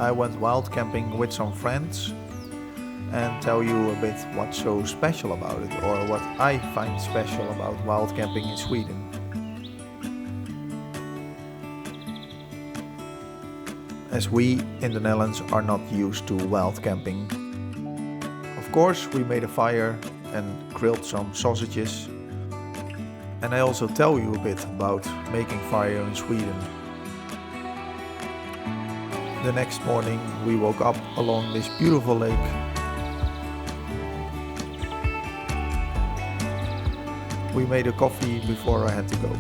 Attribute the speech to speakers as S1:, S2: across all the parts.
S1: I went wild camping with some friends and tell you a bit what's so special about it, or what I find special about wild camping in Sweden. As we in the Netherlands are not used to wild camping. Of course, we made a fire and grilled some sausages. And I also tell you a bit about making fire in Sweden. The next morning we woke up along this beautiful lake. We made a coffee before I had to go.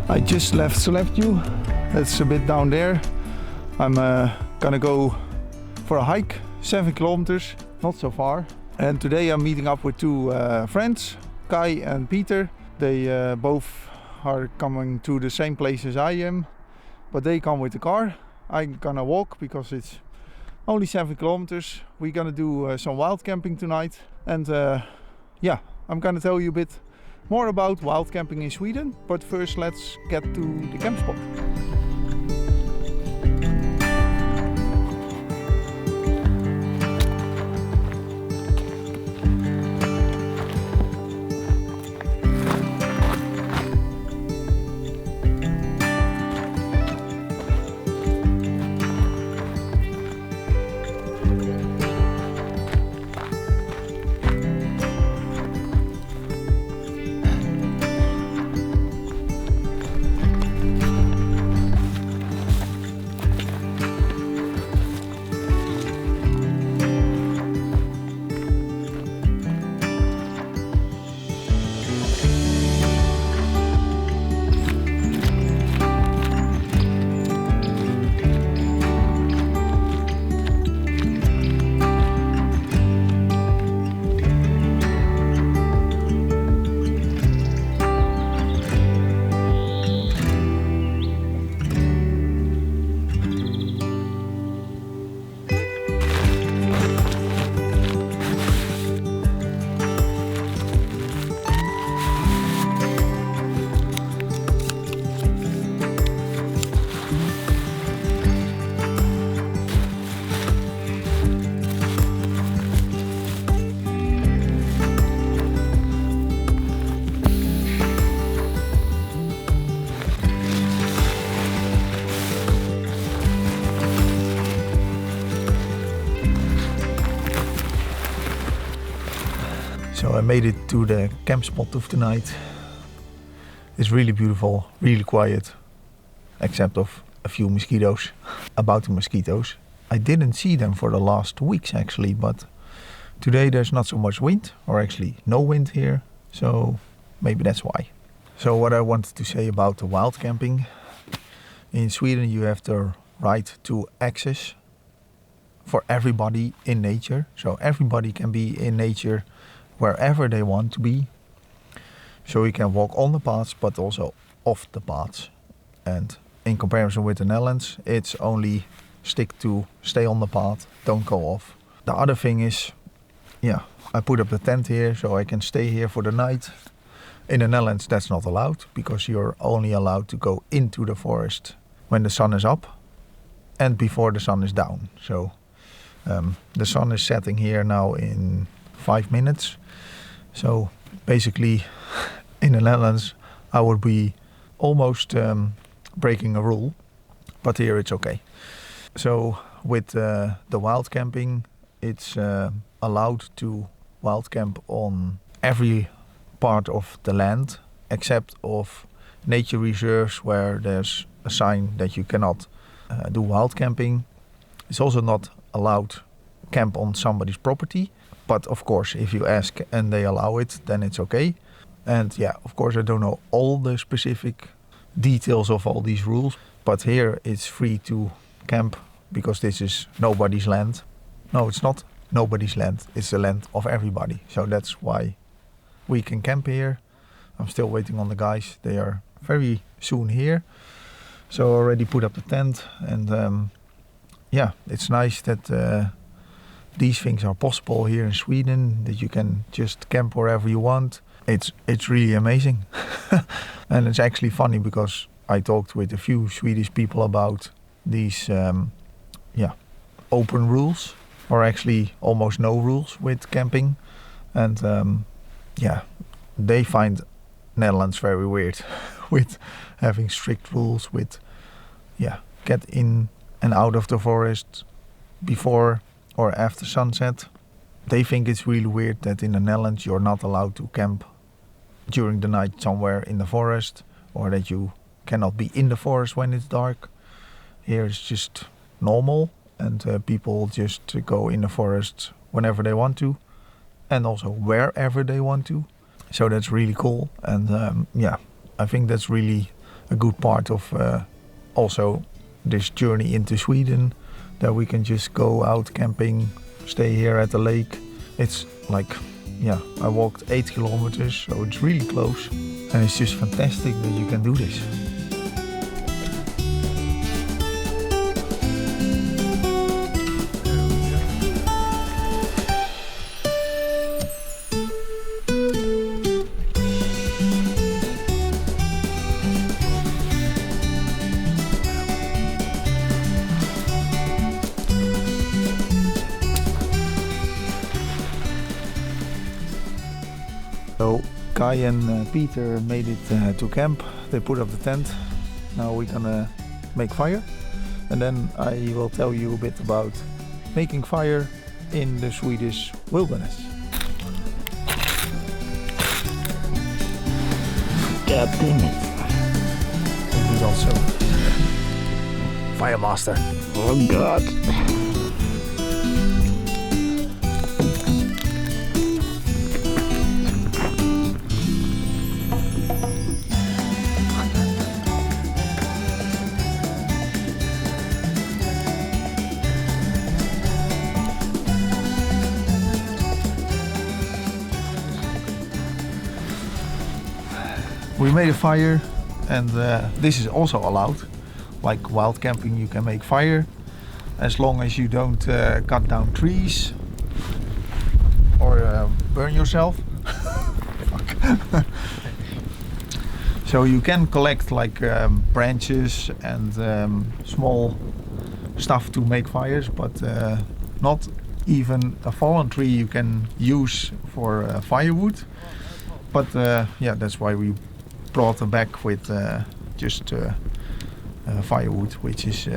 S1: I just left Sollefteå. That's a bit down there. I'm gonna go for a hike, 7 kilometers, not so far. And today I'm meeting up with two friends, Kai and Peter. They both are coming to the same place as I am, but they come with the car. I'm gonna walk because it's only 7 kilometers. We're gonna do some wild camping tonight. And yeah, I'm gonna tell you a bit more about wild camping in Sweden. But first let's get to the camp spot. So I made it to the camp spot of the night. It's really beautiful, really quiet, except of a few mosquitoes. About the mosquitoes, I didn't see them for the last weeks actually, but today there's not so much wind, or actually no wind here, so maybe that's why. So what I wanted to say about the wild camping. In Sweden you have the right to access for everybody in nature. So everybody can be in nature wherever they want to be. So you can walk on the paths but also off the paths. And in comparison with the Netherlands, it's only stay on the path, don't go off. The other thing is, yeah, I put up the tent here so I can stay here for the night. In the Netherlands that's not allowed, because you're only allowed to go into the forest when the sun is up and before the sun is down. So the sun is setting here now in 5 minutes. So basically in the Netherlands I would be almost breaking a rule, but here it's okay. So with the wild camping, it's allowed to wild camp on every part of the land except of nature reserves where there's a sign that you cannot do wild camping. It's also not allowed camp on somebody's property, but of course if you ask and they allow it, then it's okay. And yeah, of course I don't know all the specific details of all these rules, but here it's free to camp because this is nobody's land. No, it's not nobody's land, it's the land of everybody. So that's why we can camp here. I'm still waiting on the guys, they are very soon here. So I already put up the tent, and yeah, it's nice that these things are possible here in Sweden, that you can just camp wherever you want. It's really amazing. And it's actually funny because I talked with a few Swedish people about these open rules, or actually almost no rules with camping. And they find Netherlands very weird with having strict rules with get in and out of the forest before or after sunset. They think it's really weird that in the Netherlands you're not allowed to camp during the night somewhere in the forest, or that you cannot be in the forest when it's dark. Here it's just normal, and people just go in the forest whenever they want to, and also wherever they want to. So that's really cool, and I think that's really a good part of also this journey into Sweden, that we can just go out camping, stay here at the lake. It's like, I walked 8 kilometers, so it's really close, and it's just fantastic that you can do this. So Kai and Peter made it to camp. They put up the tent. Now we're gonna make fire, and then I will tell you a bit about making fire in the Swedish wilderness. God damn it. And he's also fire master. Oh God. We made a fire, and this is also allowed. Like wild camping, you can make fire as long as you don't cut down trees or burn yourself. So you can collect like branches and small stuff to make fires, but not even a fallen tree you can use for firewood. But that's why we brought a bag with just firewood, which is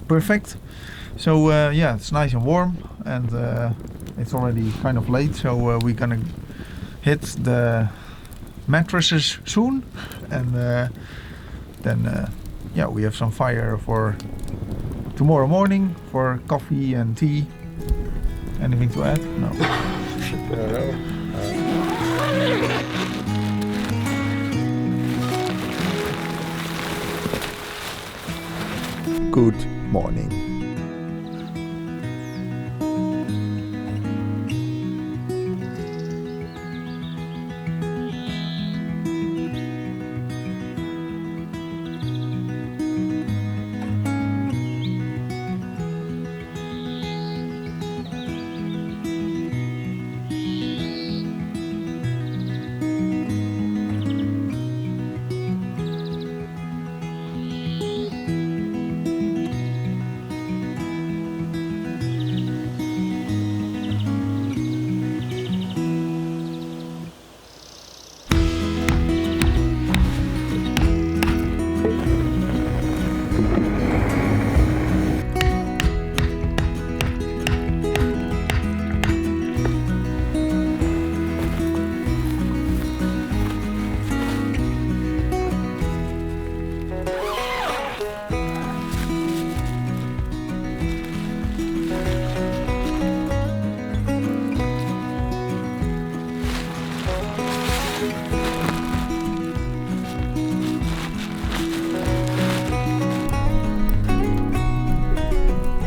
S1: perfect. So it's nice and warm, and it's already kind of late, so we're gonna hit the mattresses soon, and then we have some fire for tomorrow morning for coffee and tea. Anything to add? No. Good morning.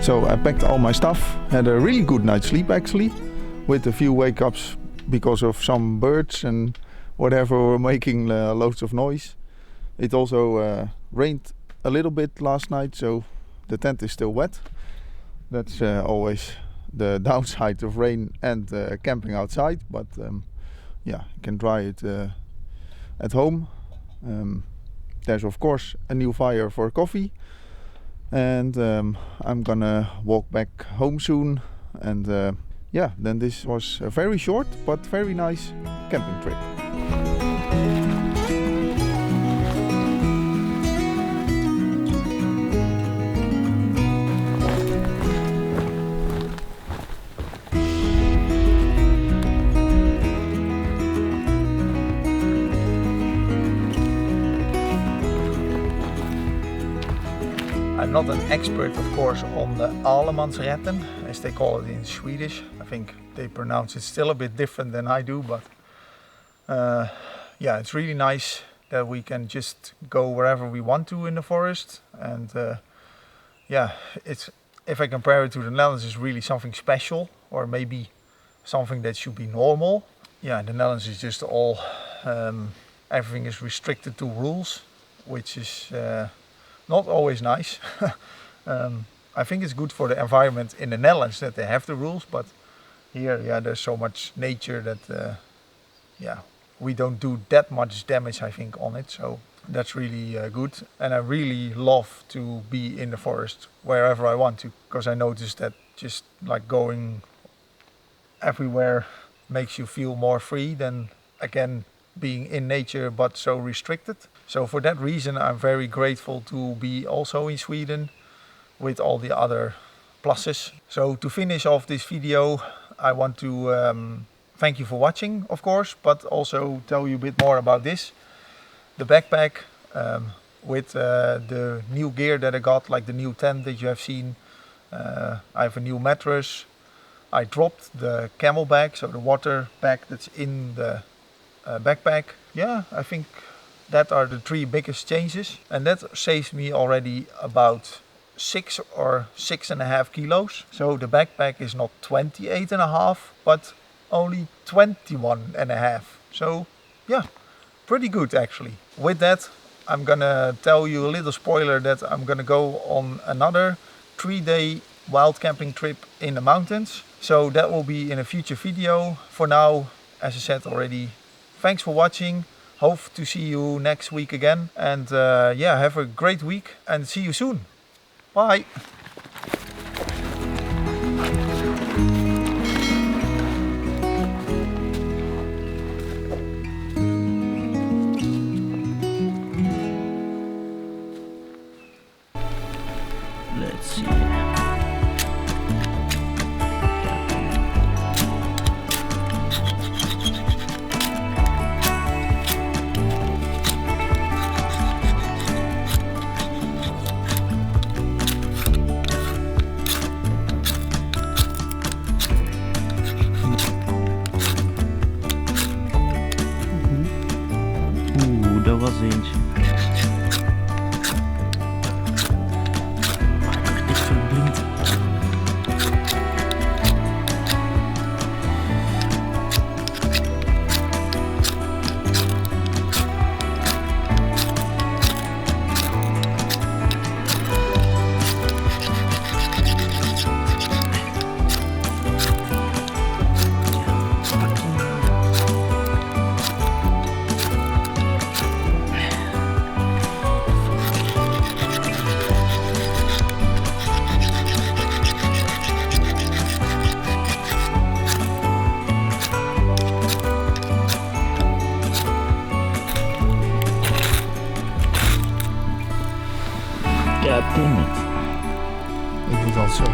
S1: So I packed all my stuff, had a really good night's sleep actually, with a few wake-ups because of some birds and whatever were making loads of noise. It also rained a little bit last night, so the tent is still wet. That's always the downside of rain and camping outside, but you can dry it at home. There's of course a new fire for coffee, and I'm gonna walk back home soon, and yeah, then this was a very short but very nice camping trip. I'm not an expert, of course, on the allemansrätten, as they call it in Swedish. I think they pronounce it still a bit different than I do, but yeah, it's really nice that we can just go wherever we want to in the forest. And yeah, it's, if I compare it to the Netherlands, it's really something special, or maybe something that should be normal. Yeah, in the Netherlands is just all, everything is restricted to rules, which is not always nice. I think it's good for the environment in the Netherlands that they have the rules, but here, yeah, there's so much nature that, yeah, we don't do that much damage, I think, on it. So that's really good. And I really love to be in the forest wherever I want to, because I noticed that just like going everywhere makes you feel more free than, again, being in nature but so restricted. So for that reason, I'm very grateful to be also in Sweden with all the other pluses. So to finish off this video, I want to thank you for watching, of course, but also tell you a bit more about this. The backpack with the new gear that I got, like the new tent that you have seen. I have a new mattress. I dropped the camel bag, so the water bag that's in the backpack. Yeah, I think that are the 3 biggest changes, and that saves me already about 6 or 6.5 kilos. So the backpack is not 28.5, but only 21.5. So yeah, pretty good actually. With that, I'm gonna tell you a little spoiler that I'm gonna go on another 3-day wild camping trip in the mountains. So that will be in a future video. For now, as I said already, thanks for watching. Hope to see you next week again. And yeah, have a great week and see you soon. Bye.
S2: Let's see. Dat was eentje. Ik verblind. God damn it.
S1: Ik doe het al zo.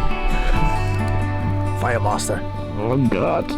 S1: Firemaster.
S2: Oh god.